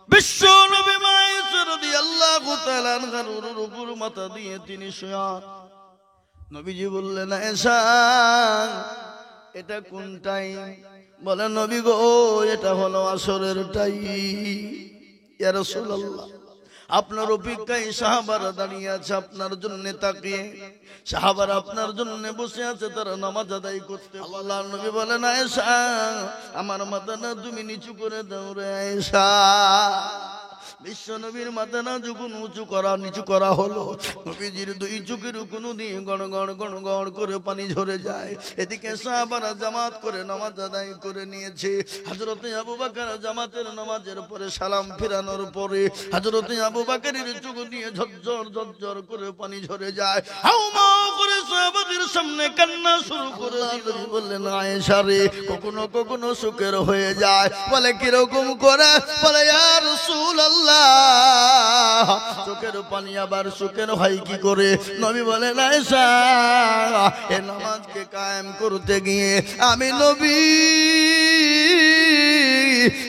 বিশ্ব নবী মায়েশা রাদিয়াল্লাহু তাআলা আনহার উপর মাথা দিয়ে তিনি শুয়া। নবীজি বললেন, আয়েশা এটা কোন টাইম? বলে, নবী গো এটা হলো আসরের টাইম। ইয়া রাসূলুল্লাহ, আপনার অপেক্ষায় সাহাবারা দাঁড়িয়ে আছে আপনার জন্য তাকিয়ে। সাহাবারা আপনার জন্য বসে আছে, তারা নামাজ আদায় করতে। আল্লাহর নবী বলেন, আয়েশা আমার মাথা না তুমি নিচু করে দাও রে আয়েশা। বিশ্ব নবীর মাথা না যখন নিচু করা হলো, নবীজির দুই চোখের কোন দিয়ে গড় গড় গড় গড় করে পানি ঝরে যায়। এদিকে সাহাবারা জামাত করে নামাজ আদায় করে নিয়েছে। হযরতে আবু বকর জামাতের নামাজের পরে সালাম ফিরানোর পরে হযরতে আবু বকরের চোখ দিয়ে ঝরঝর ঝরঝর করে পানি ঝরে যায়। হাউমা করে সাহাবাদের সামনে কান্না শুরু করে দিল। বললেন, আয়েশা রে কখনো কখনো সুখের হয়ে যায়। বলে কিরকম করে? বলে, ইয়া রাসূলুল্লাহ চোখের পানি আবার সুখের হয় কি করে? নবী বলেন, আয়েশা এ নামাজকে কায়েম করতে গিয়ে আমি নবী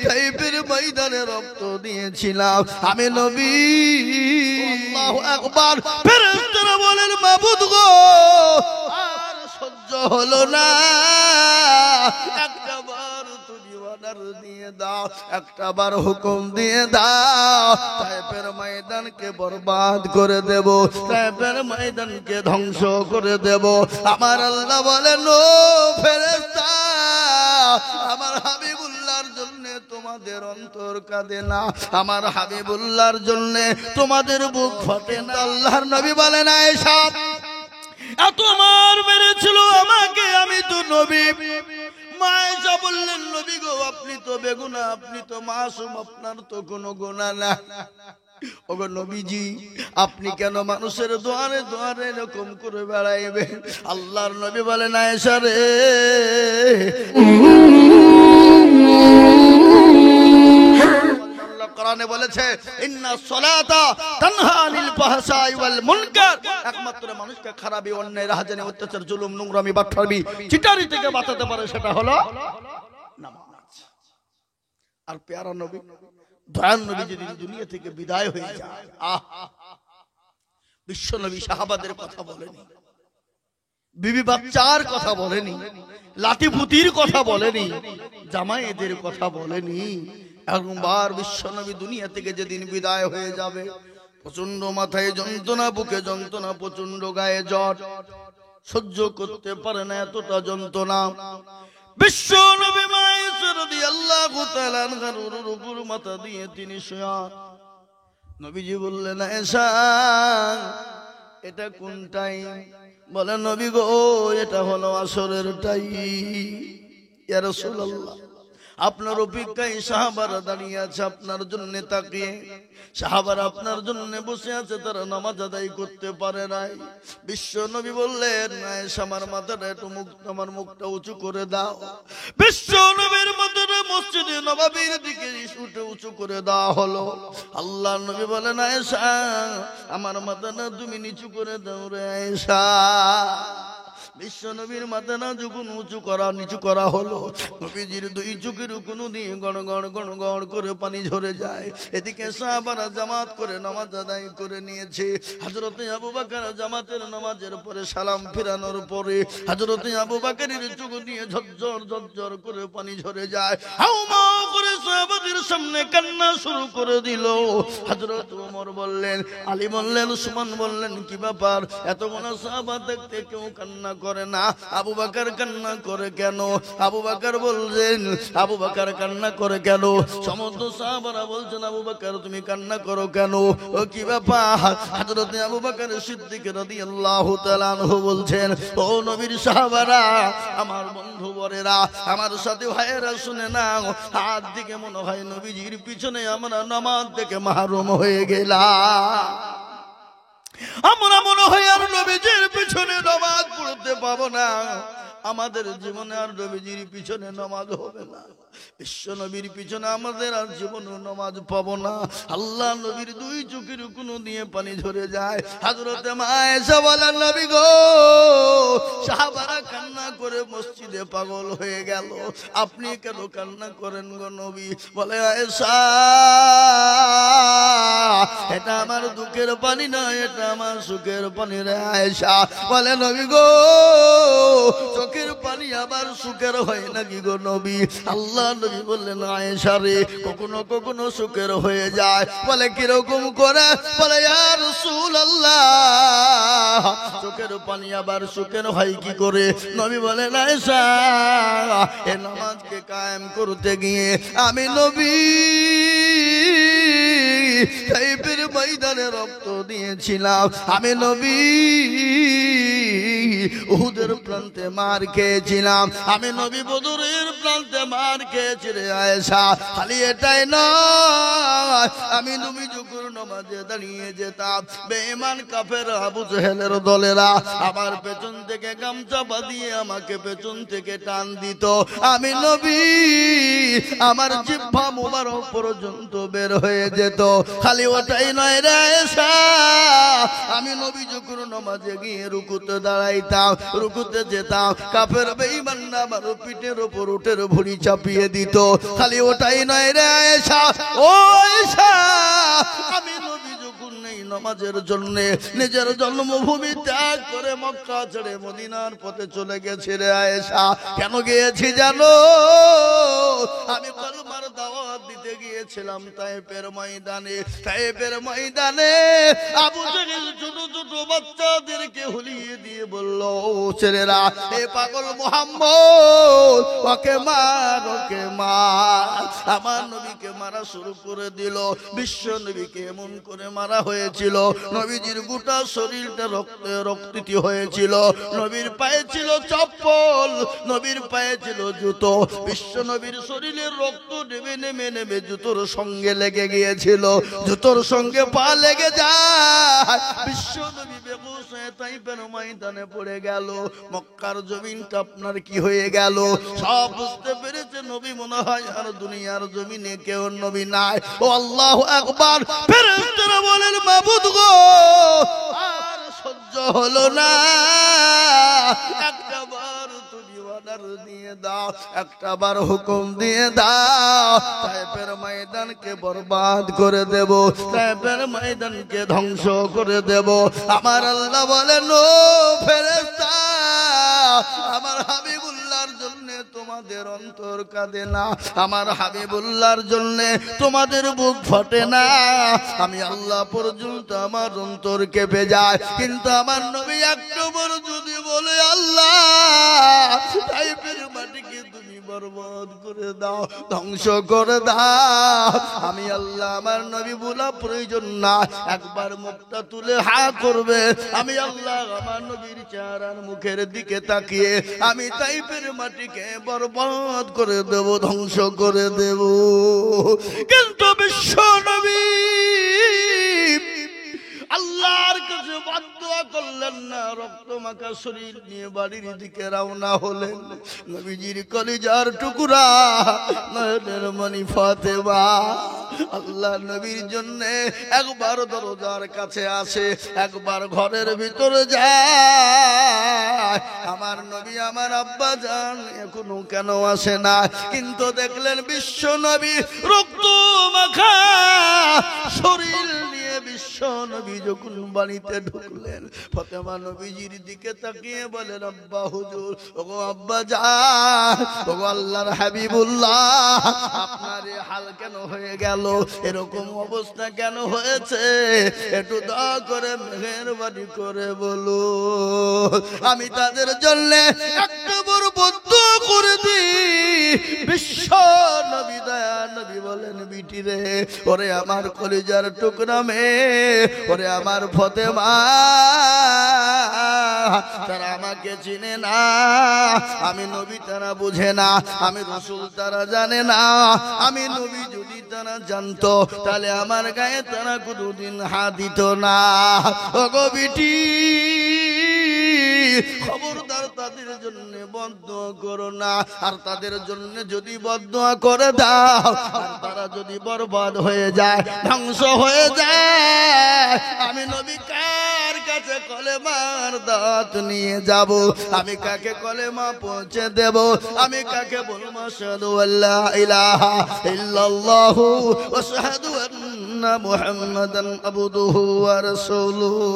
তাইফের ময়দানে রক্ত দিয়েছিলাম। আমি নবী। আল্লাহু আকবার। ফেরেশতারা বলেন, মাবুদ গো আর সহ্য হলো না, একটাবার তুমি অর্ডার দিয়ে দাও, একটাবার হুকুম দিয়ে দাও, তাইফের ময়দানকে বরবাদ করে দেব, তাইফের ময়দানকে ধ্বংস করে দেব। আমার আল্লাহ বলেন, ও ফেরেশতা আমার হাবিবুল্লাহর জন্য তোমাদের অন্তর কাঁদে না, আমার হাবিবুল্লাহর জন্য তোমাদের বুক ফাটে না। আল্লাহর নবী বলেন, আয়েশা এত মার মেরেছিল আমাকে, আমি তো নবী। আয়েশা বললেন, নবী গো আপনি তো বেগুনা, আপনি তো মাসুম, আপনার তো কোনো গুনাহ না। ওগো নবীজি আপনি কেন মানুষের দুয়ারে দুয়ারে এরকম করে বেড়াইবেন? আল্লাহর নবী বলেন, আয়েশা রে কোরআনে বলেছে, ইন্না সলাতা তানহা আনিল ফাহশাই ওয়াল মুনকার, একমাত্র মানুষকে খারাপি, অন্যায়, রাহাজানি, অত্যাচার, জুলুম, নোংরামি, বাটপারি, চিটারি থেকে বাঁচাতে পারে সেটা হলো নামাজ। আর প্যারা নবী দয়ার নবী যদি দুনিয়া থেকে বিদায় হয়ে যায়, বিশ্ব নবী সাহাবাদের কথা বলেনি, বিবি বাচ্চার কথা বলেনি, লাঠি পুতির কথা বলেনি, জামাইদের কথা বলেনি। একবার বিশ্ব নবী দুনিয়া থেকে যেদিন বিদায় হয়ে যাবে, প্রচন্ড মাথায় যন্ত্রণা, বুকে যন্ত্রণা, প্রচন্ড গায়ে জ্বর, সহ্য করতে পারে না এতটা যন্ত্রণা। বিশ্ব নবী মায়েশা রাদিয়াল্লাহু তাআলা আনহার উপর মাথা দিয়ে তিনি শুয়া। নবীজি বললেন, আয়েশা এটা কোন টাইম? বলে, নবী গো এটা হলো আসরের টাইম। ইয়া রাসূলুল্লাহ, আপনার অপেক্ষায় সাহাবারা দাঁড়িয়ে আছে আপনার জন্য তাকিয়ে। সাহাবারা আপনার জন্য বসে আছে, তারা নামাজ আদায় করতে পারে নাই। বিশ্ব নবী বললেন, আয়েশা আমার মাথাটা একটু আমার মুখটা উঁচু করে দাও। বিশ্ব নবীর মাথাটা মসজিদে নববীর দিকে উঠে উঁচু করে দেওয়া হলো। আল্লাহর নবী বলেন, আয়েশা আমার মাথাটা তুমি নিচু করে দাও রে আয়েশা। বিশ্ব নবীর মাথা না যখন নিচু করা হলো, নবীজির দুই চোখের কোন দিয়ে গড় গড় গড় গড় করে পানি ঝরে যায়। এদিকে সাহাবারা জামাত করে নামাজ আদায় করে নিয়েছে। হযরতে আবু বকর জামাতের নামাজের পরে সালাম ফিরানোর পরে হযরতে আবু বকরের চোখ দিয়ে ঝরঝর ঝরঝর করে পানি ঝরে যায়। হাউমা করে সাহাবাদের সামনে কান্না শুরু করে দিল। হযরত ওমর বললেন, আলী বললেন, উসমান বললেন, কি ব্যাপার এতগুলো সাহাবা দেখতে কেউ কান্না করে না, আবু বকর কান্না করে কেন? আবু বকর বললেন, আবু বকর কান্না করে কেন? সমস্ত সাহাবারা বলছেন, আবু বকর তুমি কান্না করো কেন? ও কি ব্যাপার? হযরত আবু বকর সিদ্দিক রাদিয়াল্লাহু তাআলা আনহু বলছেন, ও নবীর সাহাবারা, আমার বন্ধু বরেরা, আমার সাথে ভাইয়েরা শুনে নাও, আজ দিকে মনে হয় নবীজির পিছনে আমরা নামাজ থেকে মাহরুম হয়ে গেলাম। আমরা মনে হয় আর নবীজির পিছনে নামাজ পড়তে পাবো না, আমাদের জীবনে আর নবীজির পিছনে নামাজ হবে না। বিশ্ব নবীর পিছনে আমাদের আর জীবনে নামাজ পাবো না। আল্লাহ নবীর দুই চোখের কোন দিয়ে পানি ঝরে যায়। হযরতে আয়েশা বলেন, নবী গো সাহাবারা কান্না করে মসজিদে পাগল হয়ে গেল, আপনি কেন কান্না করেন গো নবী? বলে, আয়েশা চোখের পানি না, এটা আমার সুখের পানি রে আয়েশা। বলে নবী গো, চোখের পানি আবার সুখের হয় নাকি গো নবী? আল্লাহ নবী বললেন আয়েশা রে, কখনো কখনো সুখের হয়ে যায়। বলে কিরকম করে? বলে ইয়া রাসূলুল্লাহ, চোখের পানি আবার সুখের হয় কি করে? নবী বলেন আয়েশা, এ নামাজকে কায়েম করতে গিয়ে আমি নবী তাইফের ময়দানে রক্ত দিয়েছিলাম। আমি নবী উহুদের প্রান্তে মার খেয়েছিলাম। আমি নবী বদরের প্রান্তে মার খেয়েছি রে আয়েশা। খালি এটাই নয়, আমি নবী যখন নামাজে দাঁড়িয়ে যেতাম, বেঈমান কাফের আবু জেহেলের দলেরা আমার পেছন থেকে গামছা বাঁধিয়ে আমাকে পেছন থেকে টান দিত। আমি নবী আমার জিহ্বা মুবারক পর্যন্ত বের হয়ে যেত। খালি ওটাই নয় রে আয়েশা, আমি নবী যখন নামাজে গিয়ে রুকুতে দাঁড়াইতাম, রুকুতে যেতাম, কাফের বেঈমানরা আমার পিঠের উপর উটের ভুঁড়ি চাপিয়ে দিত। খালি ওটাই নয় রে আয়েশা, ও আয়েশা, আমি নবী যখন নেই নামাজের জন্য নিজের জন্মভূমি ত্যাগ করে মক্কা ছেড়ে মদিনার পথে চলে গেছি রে আয়েশা। কেন গিয়েছি জানো? আমি কলমার দাওয়াত দিতে গিয়েছিলাম তায়েফের ময়দানে। তায়েফের ময়দানে আবু জেহেল ছোট ছোট বাচ্চাদেরকে হুলিয়ে দিয়ে বলল, ও ছেলেরা, এ পাগল মুহাম্মদ, ওকে মার, ওকে মার। আমার নবীকে মারা শুরু করে দিল। বিশ্ব নবীকে এমন করে মারা হয়েছিল, নবীজির গোটা শরীরটা রক্তে রক্তিত হয়েছিল। নবীর পায়ে ছিল চপ্পল, নবীর পায়ে ছিল জুতো। বিশ্ব নবীর শরীরের রক্ত নেমে নেমে নেমে জুতোর সঙ্গে লেগে গিয়েছিল। জুতোর সঙ্গে পা লেগে যায়। বিশ্ব নবী বেহুশ হয়ে তাইফের ময়দানে পড়ে গেল। মক্কার জমিনটা আপনার কি হয়ে গেল? সব বুঝতে পেরেছে নবী মনে হয় আর দুনিয়ার জমিনে কেউ নবী নাই। ও আল্লাহু আকবার। ফেরেশতারা বলেন, মাবুদ গো, আর সহ্য হলো না, একটাবার তুমি অর্ডার দিয়ে দাও, একটাবার হুকুম দিয়ে দাও, তায়েফের ময়দানকে বরবাদ করে দেব, তায়েফের ময়দানকে ধ্বংস করে দেব। আমার আল্লাহ বলেন, ও ফেরেশতা, আমার হাবিবুল্লাহর জন্য তোমাদের অন্তর কাঁদে না, আমার হাবিবুল্লাহর জন্য তোমাদের বুক ফাটে না। আমি আল্লাহ পর্যন্ত আমার অন্তর কেঁপে যায়, কিন্তু আমার নবী একটু বড় যদি বলে, আল্লাহ তাইফের মাটিকে তুমি বরবাদ করে দাও, ধ্বংস করে দাও, আমি আল্লাহ, আমার নবী বলা প্রয়োজন না, একবার মুখটা তুলে হা করবে, আমি আল্লাহ আমার নবীর চেহারার মুখের দিকে তাকিয়ে আমি তাইফের মাটিকে বরবাদ করে দেব, ধ্বংস করে দেব। কিন্তু বিশ্ব নবী আল্লাহর কাছে বদদুয়া করলেন না, রক্ত মাখা শরীর নিয়ে বাড়ির দিকে রওনা হলেন। নবীজির কলিজার টুকরা নয়নের মণি ফাতেমা আল্লাহ নবীর জন্য একবার দরজার কাছে আসে, একবার ঘরের ভিতরে যায়। আমার নবী আমার আব্বা জান এখনো কেন আসে না? কিন্তু দেখলেন বিশ্ব নবী রক্ত মাখা শরীর নিয়ে বিশ্ব নবী যখন বাড়িতে ঢুকলেন, ফাতেমা নবীজির দিকে তাকিয়ে বলেন, আব্বা হুজুর, ওগো আব্বা জান, ওগো আল্লাহর হাবিবুল্লাহ, আপনার এই হাল কেন হয়ে গেল? এরকম অবস্থা কেন হয়েছে? একটু দয়া করে মেহেরবানি করে বলো, আমি তাদের জন্য একটা বড় বদদুয়া করে দিই। বিশ্ব নবী দয়া নবী বলেন, বিটি রে, ওরে আমার কলিজার টুকরা মেয়ে, ওরে আমার ফাতেমা, তারা আমাকে চিনে না, আমি নবী তারা বুঝে না, আমি রাসূল তারা জানে না, আমি নবী যদি তারা জানতো তাহলে আমার গায়ে তারা কোনোদিন হাত দিত না। ওগো বিটি, খবরদার তাদের জন্য বদদুয়া করো না, আর তাদের জন্য যদি বদদুয়া করে দাও আর তারা যদি বরবাদ হয়ে যায়, ধ্বংস হয়ে যায়, আমি নবী কার কাছে কলেমার দাওয়াত নিয়ে যাব, আমি কাকে কলেমা পৌঁছে দেব, আমি কাকে বলবো আশহাদু আল্লা ইলাহা ইল্লাল্লাহু ওয়া আশহাদু আন্না মুহাম্মাদান আবদুহু ওয়া রাসূলুহু।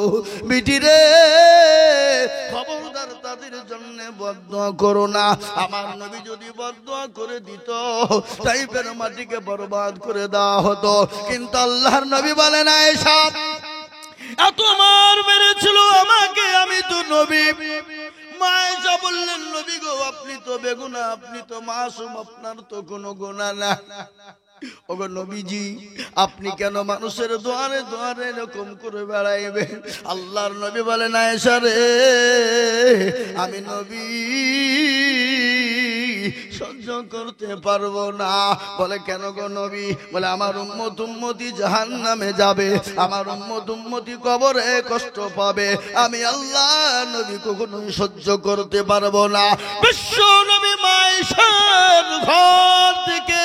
বিটিরে খবরদার তাদের জন্য বদদুয়া করো না। আমার নবী যদি বদদুয়া করে দিত তাইফের মাটিকে বরবাদ করে দেওয়া হতো, কিন্তু আল্লাহর নবী বলে না এসব এত মার মেরেছিল আমাকে, আমি তো নবী। মা আয়েশা বললেন নবী গো আপনি তো বেগুনা, আপনি তো মাসুম, আপনার তো কোনো গুনাহ না। ওগো নবীজি আপনি কেন মানুষের দুয়ারে দুয়ারে এরকম করে বেড়াইবেন? আল্লাহর নবী বলেন আয়েশা রে আমি নবী সহ্য করতে পারবো না। বলে কেন গো নবী? বলে আমার উম্মত উম্মতি জাহান্নামে যাবে, আমার উম্মত উম্মতি কবরে কষ্ট পাবে, আমি আল্লাহ নবী কখনোই সহ্য করতে পারবো না। বিশ্ব নবী মা আয়েশার ঘর থেকে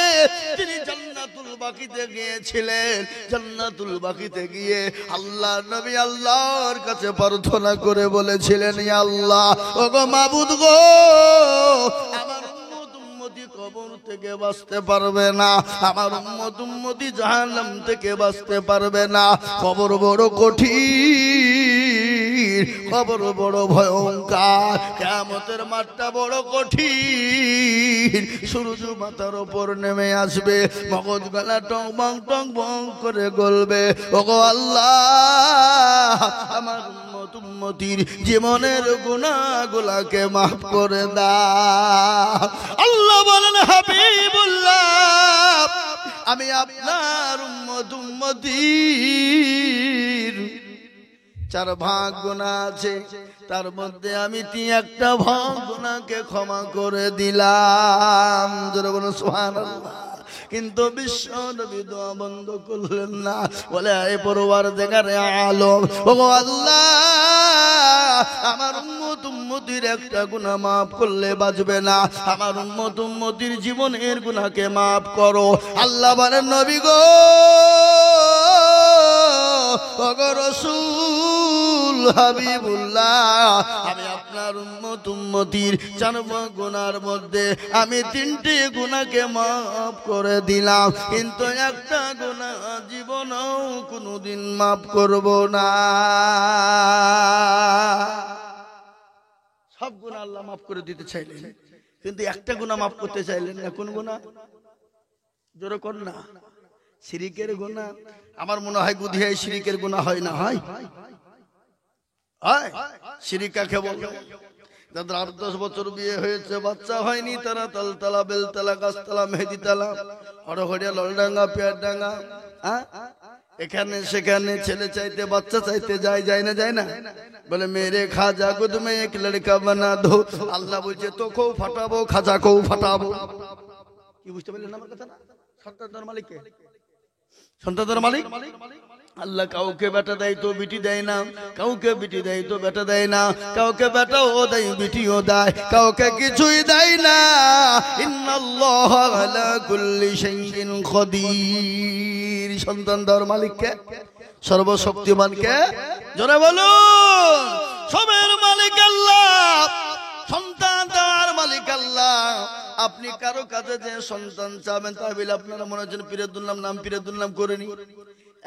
তিনি জান্নাতুল বাকিতে গিয়েছিলেন। জান্নাতুল বাকিতে গিয়ে আল্লাহ নবী আল্লাহর কাছে প্রার্থনা করে বলেছিলেন ইয়া আল্লাহ ওগো মাবুদ গো আমার উম্মত উম্মতি কবর থেকে বাঁচতে পারবে না, আমার উম্মত উম্মতি জাহান্নাম থেকে বাঁচতে পারবে না। কবর বড় কঠিন, কবর বড় ভয়ঙ্কর, কিয়ামতের মাঠটা বড় কঠিন। সূর্য মাথার উপর নেমে আসবে, মগজ গলা টং বং করে গলবে। ওগো আল্লাহ আমার উম্মত উম্মতির জীবনের গুনাহগুলোকে মাফ করে দাও। আল্লাহ বলেন হাবিবুল্লাহ আমি আপনার উম্মত উম্মতির 4 ভাগ গুনাহ আছে, তার মধ্যে আমি 1টা ভাগ গুনাহকে ক্ষমা করে দিলাম। জোরে বলুন সুবহানাল্লাহ। কিন্তু বিশ্ব নবী দোয়া বন্ধ করলেন না, বলে এ পরওয়ারদিগার আলম ওগো আল্লাহ আমার উম্মত উম্মতির একটা গুনাহ মাফ করলে বাঁচবে না, আমার উম্মত উম্মতির জীবনের গুনাহকে মাফ করো। আল্লাহ বলেন নবী গো ওগো রাসূল হাবিবুল্লাহ আমি আপনার উম্মত উম্মতির 4 গুনার মধ্যে আমি 3টি গুনাহকে মাফ করে দিলাম, কিন্তু একটা গুনাহ জীবনেও কোনোদিন মাফ করব না। সব গুনাহ আল্লাহ মাফ করে দিতে চাইলেন, কিন্তু একটা গুনাহ মাফ করতে চাইলেন না। কোন গুনাহ? জোরে কোন না? শিরিকের গুনাহ। আমার মনে হয় বুধিয়ায় শিরিকের গুনাহ হয় না? হয় হয়। শিরিক কাকে বলে? যাদের 8-10 বছর বিয়ে হয়েছে বাচ্চা হয়নি, তারা তালতলা বেলতলা গাছতলা মেহেদিতলা হরহরিয়া ললডাঙ্গা পেয়ারডাঙ্গা এখানে সেখানে ছেলে চাইতে বাচ্চা চাইতে যায় না যায় না? বলে মেরে খাজা को तुम्हें एक लड़का बना दो। আল্লাহ বলছে তোকেও ফাটাবো খাজাকেও ফাটাবো। কি বুঝতে পারলেন আমার কথা? না সন্তানের মালিক কে? সন্তানের মালিক আল্লাহ। কাউকে বেটা দেয় তো বিটি দেয় না, কাউকে বিটি দেয় তো বেটা দেয় না, কাউকে বেটাও দেয় বিটিও দেয়, কাউকে কিছুই দেয় না। ইন্নাল্লাহা আলা কুল্লি শাইইন কাদির। সন্তান দেওয়ার মালিক কে? সর্বশক্তিমান কে? জোরে বলুন। সবের মালিক আল্লাহ, সন্তান দেওয়ার মালিক আল্লাহ। আপনি কারো কাছে যে সন্তান চাবেন তাহলে আপনারা মনে হচ্ছেন পীরের নাম পীরের নাম করেনি।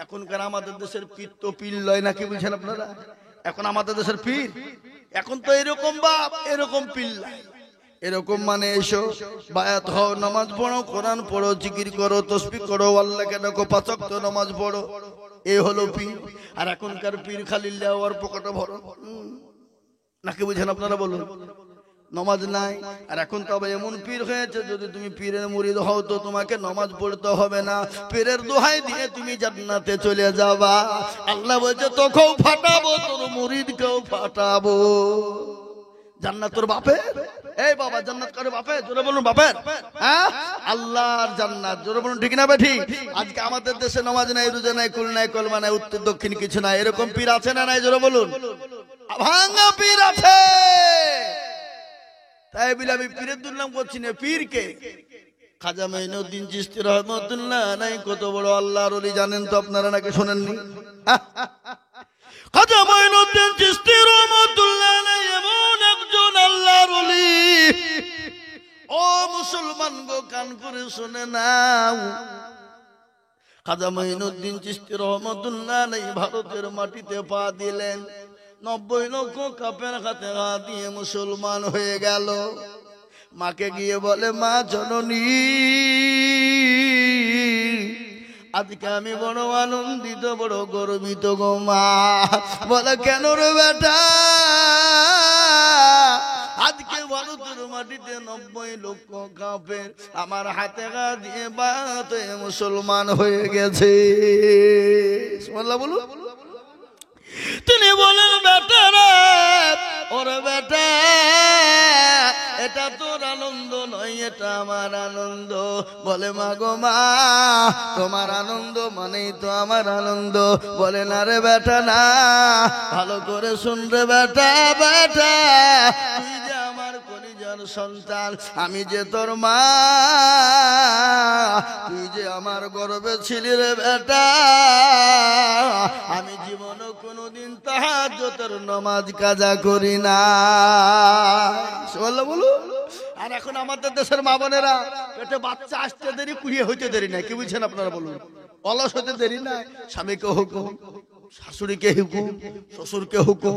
এখনকার আমাদের দেশের পীর তো পীর লয় না, কি বলছেন আপনারা? এখন আমাদের দেশের পীর এখন তো এরকম বাপ এরকম পীর লাই। এরকম মানে এসো বায়াত হও, নামাজ পড়ো, কোরআন পড়ো, জিকির করো, তাসবিহ করো, আল্লাহকে ডাকো, 5 ওয়াক্ত নামাজ পড়ো, এই হলো পীর। আর এখনকার পীর খালি লেওয়ার পকেটে ভরো, নাকি বুঝেন আপনারা? বলুন নামাজ নাই। আর এখন তো আবার এমন পীর হয়েছে যদি তুমি পীরের মুরিদ হও তো তোমাকে নামাজ পড়তে হবে না, পীরের দোহাই দিয়ে তুমি জান্নাতে চলে যাবা। আল্লাহ বলছে তোকেও ফাটাবো, তোর মুরিদকেও ফাটাবো। জান্নাত তোর বাপের? এই বাবা জান্নাত করে বাপের? জোরে বলুন বাপের। হ্যাঁ আল্লাহর জান্নাত। জোরে বলুন ঠিক না বেঠি? আজকে আমাদের দেশে নামাজ নাই, রোজা নাই, কুল নাই, কলমা নাই, উত্তর দক্ষিণ কিছু নাই। এরকম পীর আছে না নাই? জোরে বলুন। ভাঙা পীর আছে। তাই বলে আমি পীরের দুর্নাম করছি না। পীর কে? খাজা মাইনুদ্দিন চিশতি রহমাতুল্লাহ নাই, কত বড় আল্লাহর ওলি জানেন তো আপনারা নাকি শোনেননি? খাজা মঈনুদ্দিন চিশতি রহমাতুল্লাহ আলাইহি এমন একজন আল্লাহর ওলি। ও মুসলমান গো, কান করে শুনে নাও, খাজা মঈনুদ্দিন চিশতি রহমাতুল্লাহ আলাইহি ভারতের মাটিতে পা দিলেন। 90 লক্ষ কাফের হাতে হাত দিয়ে মুসলমান হয়ে গেল। মাকে গিয়ে বলে, মা জননী, আজকে আমি বড় আনন্দিত, বড় গর্বিত গো মা। বলে, কেন রে বেটা? আজকে ভারতের মাটিতে 90 লক্ষ কাফের আমার হাতে হাত দিয়ে বাত হয়ে মুসলমান হয়ে গেছে। সুবহানাল্লাহ বলুন। তিনি বলেন, বেটা রে, ওরে বেটা, এটা তোর আনন্দ নয়, এটা আমার আনন্দ। বলে, মা গো মা, তোমার আনন্দ মানেই তো আমার আনন্দ। বলে, না রে বেটা না, ভালো করে শুন রে বেটা, বেটা তুই যে আমার কলিজার সন্তান, আমি যে তোর মা, তুই যে আমার গর্বে ছিলি রে বেটা। আমি জীবনে কোনোদিন তাহাজ্জুদের নামাজ কাজা করি না। সুবহানাল্লাহ বলু। আর এখন আমাদের দেশের মা বোনেরা পেটে বাচ্চা আসতে দেরি, কুড়িয়ে হইতে দেরি নাই। কি বুঝছেন আপনারা বলুন? অলস হতে দেরি নাই। স্বামীকে হুকুম, শাশুড়িকে হুকুম, শ্বশুরকে হুকুম,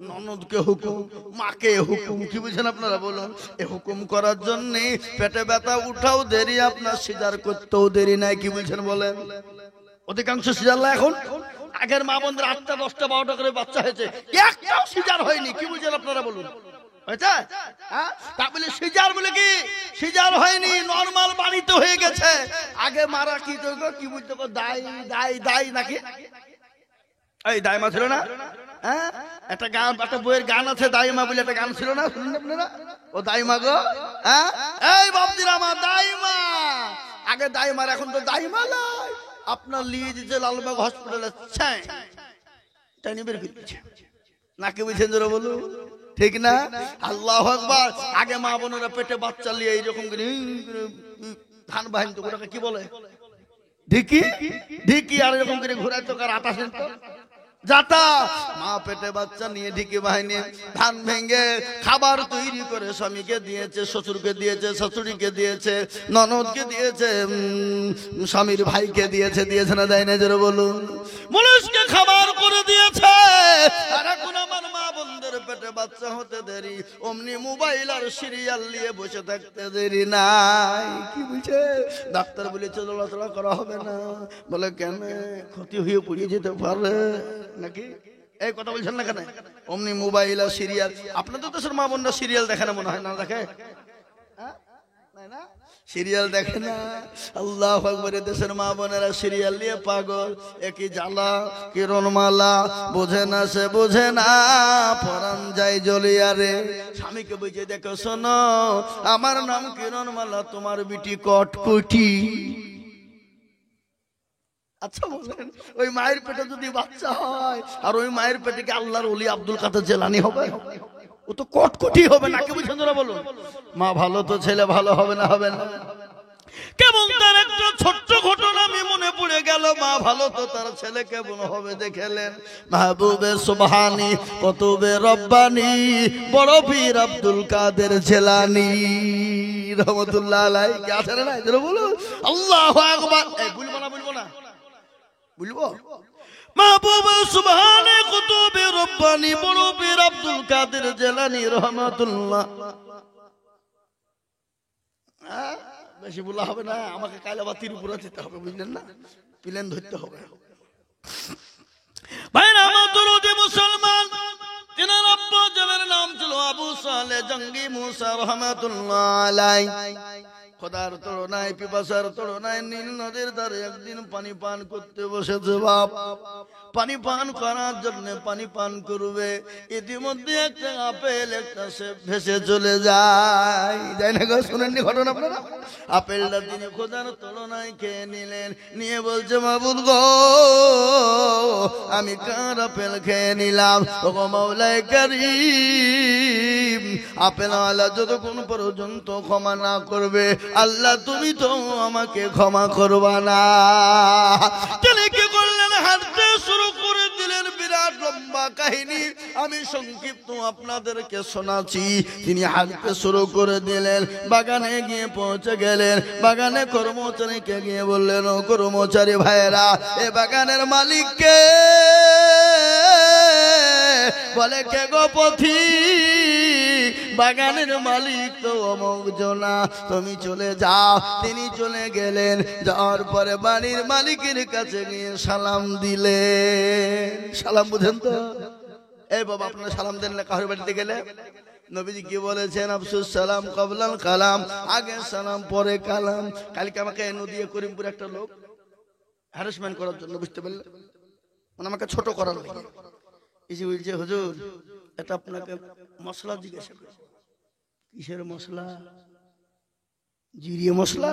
ননদকে হুকুম, মাকে হুকুম। কি বুঝছেন আপনারা বলুন? এ হুকুম করার জন্য পেটে ব্যথা উঠাও দেরি, আপনার সিজার করতেও দেরি নাই। কি বুঝছেন বলেন? অধিকাংশ সিজার এখন, আগের মা বোনদের 8টা 10টা 12টা করে বাচ্চা হয়েছে, একটাও সিজার হয়নি। কি বুঝছেন আপনারা বলুন? হয়েছে? তা বলে সিজার বলে কি? সিজার হয়নি, নরমাল বাড়িতে হয়ে গেছে। আগে মারা কি তো কি বুঝতে দাই দাই দাই নাকি? এই দাইমা ছিল না? হ্যাঁ, একটা গান, একটা বইয়ের গান আছে, দাইমা বলে একটা গান ছিল না? শুনুন আপনারা, ও দাইমা গো, হ্যাঁ, এই বাপদির আমার দাইমা। আগে দাইমার, এখন তো দাইমা নাই। আপনার লিয়ে দিচ্ছে লালবাগ হসপিটালে, তাই নিয়ে বের করে দিচ্ছে। নাকি বুঝছেন জোরে বলুন? ঠিক না? আল্লাহু আকবার। আগে মা বোনেরা পেটে বাচ্চা নিয়ে এইরকম করে ধান বাহিনী, তো ওটাকে কি বলে? ঢিকি। ঢিকি আর এরকম করে ঘুরায় তো, কার আটা সেন্টার যাতা। মা পেটে বাচ্চা নিয়ে ঢিকি বাহিনী ধান ভেঙে খাবার তৈরি করে স্বামীকে দিয়েছে, শ্বশুরকে দিয়েছে, শাশুড়িকে দিয়েছে, ননদকে দিয়েছে, স্বামীর ভাইকে দিয়েছে। দিয়েছে না দেয় না? জোরে বলুন। মানুষকে খাবার করে দিয়েছে। আর এখন আমার মা বোনদের পেটে বাচ্চা হতে দেরি, অমনি মোবাইল আর সিরিয়াল নিয়ে বসে থাকতে দেরি নাই। কি বুঝছে? ডাক্তার বলেছে চলাচলা করা হবে না। বলে, কেন? ক্ষতি হয়ে পড়িয়ে যেতে পারে নাকি? এই কথা বলছেন না কেন? অমনি মোবাইল আর সিরিয়াল। আপনাদের দেশের মা বোনরা সিরিয়াল দেখে না মনে হয়? না দেখে? সিরিয়াল দেখে না? আল্লাহু আকবার। দেশের মা বোনেরা সিরিয়াল নিয়ে পাগল। একই জ্বালা, কিরণমালা, বোঝে না সে বোঝে না, পরাণ যায় জ্বলিয়ারে। স্বামীকে বুঝে, দেখো শোনো, আমার নাম কিরণমালা, তোমার বিটি কটকটি। আচ্ছা বলেন, ওই মায়ের পেটে যদি বাচ্চা হয়, আর ওই মায়ের পেটে কি আল্লাহর ওলি আব্দুল কাদের জেলানি হবে? ও তো কটকটি হবে। নাকি বুঝছেন তোরা বলুন? মা ভালো তো ছেলে ভালো হবে না? হবে না? কেমন তার একটা ছোট্ট ঘটনা আমি মনে পড়ে গেল। মা ভালো তো তার ছেলে কেমন হবে দেখলেন। মাহবুবে সুবহানি, কুতুবে রব্বানি, বড় পীর আব্দুল কাদের জেলানি রহমাতুল্লাহ আলাইহি। কি আছে না? এদের বলো আল্লাহু আকবার। এই বলবো না? বলবো না? বলবো। মাহবুবে সুবহানি, কুতুবে রব্বানি, বড় পীর আব্দুল কাদের জেলানি রহমাতুল্লাহ। বেশি বলা হবে না, আমাকে কাল আবার ত্রিপুরা যেতে হবে, বুঝলেন না? প্লেন ধরতে হবে। ভাইরা আমার দরদি মুসলমান, তিনার আব্বা জানের নাম ছিল আবু সালে জঙ্গি মুসা রহমাতুল্লাহ আলাইহি। খোদার তুলনায়, পিপাসার তুলনায় নীল নদীর ধারে একদিন পানি পান করতে বসেছে বাপ। পানি পান করার জন্য পানি পান করবে, ইতিমধ্যে একটা আপেল একটা সেব ভেসে চলে যায়। যাই না গো, শুনেননি ঘটনা আপনারা? আপেলটা তিনি খোদার তুলনায় খেয়ে নিলেন। নিয়ে বলছে, মাবুদ গো, আমি কার আপেল খেয়ে নিলাম? ও মাওলাই কারীম, আপেলওয়ালা যতক্ষণ পর্যন্ত ক্ষমা না করবে, আল্লাহ তুমি তো আমাকে ক্ষমা করবা না। তিনি কি করলেন? হাঁটতে শুরু করে দিলেন। বিরাট লম্বা লম্বা কাহিনী আমি সংক্ষিপ্ত আপনাদেরকে শোনাচ্ছি। তিনি হাঁটতে শুরু করে দিলেন, বাগানে গিয়ে পৌঁছে গেলেন। বাগানে কর্মচারীকে গিয়ে বললেন, ও কর্মচারী ভাইয়েরা, এ বাগানের মালিককে? বলে, কে গো পথিক? বাগানের মালিক তো অমুক জনা, তুমি চলে যাও। তিনি চলে গেলেন। যাওয়ার পরে বাড়ির মালিকের কাছে গিয়ে সালাম দিলেন। সালাম বুঝেন তো? এই বাবা, আপনারা সালাম দেন না কারোর বাড়িতে গেলে? নবীজি কি বলেছেন? আফসুস সালাম কবলাল কালাম, আগে সালাম পরে কালাম। কালকে আমাকে নদিয়া করিমপুর একটা লোক হ্যারাসমেন্ট করার জন্য, বুঝতে পারলেন, মানে আমাকে ছোট করার লাগে এসে বলছে, হুজুর এটা আপনাকে মশলা জিজ্ঞাসা করে। কিসের মশলা? জিরিয়ে মশলা?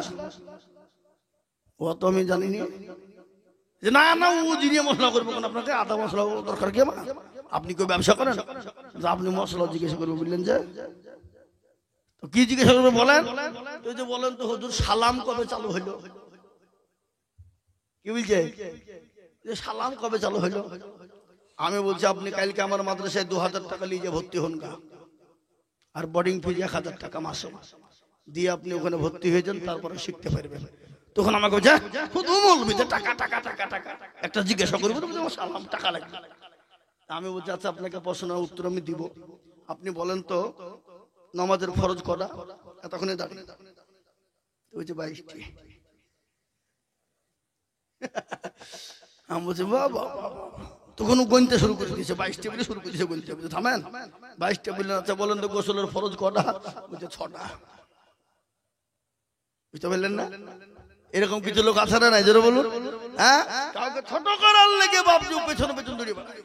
ও তো আমি জানিনি। যে না না, ও জিরিয়ে মশলা করবো কেন? আপনাকে আদা মশলা দরকার কি? আপনি কেউ ব্যবসা করেন? আপনি মশলা জিজ্ঞাসা করবো বললেন যে? তো কি জিজ্ঞাসা করবে বলেন? তো যে বলেন তো হুজুর, সালাম কবে চালু হইলো? কি বলছে? যে সালাম কবে চালু হইলো? আমি বলছি, আপনি কালকে আমার মাদ্রাসায় 2000 টাকা নিয়ে ভর্তি হন গা, আর বোর্ডিং ফিজ 1000 টাকা মাসে দিয়ে আপনি ওখানে ভর্তি হয়ে যান, তারপরে শিখতে পারবেন। তখন আমাকে বলছে, শুধু মৌলবীতে টাকা টাকা টাকা টাকা, একটা জিজ্ঞাসা করবো সালাম টাকা লাগবে। আমি বলছি, আচ্ছা আপনাকে প্রশ্নের উত্তর আমি দিব, আপনি বলেন তো নামাজের ফরজ কটা? এতক্ষণে দাঁড়িয়ে বলছে 22টি। আমি বলছি, বাবা, তখন গণতে শুরু করে দিয়েছে, 22টি বলে শুরু করে দিয়েছে গণতে। বলছে থামেন, 22টা বললেন। আচ্ছা বলেন তো গোসলের ফরজ কটা? বলছে 6টা। বুঝতে পারলেন না? এরকম কিছু লোক আছে না? নাই জোরে বলুন। হ্যাঁ, কাউকে ছোট করার লেগে বাপজি পেছনে পেছন দৌড়িয়ে বেড়ায়,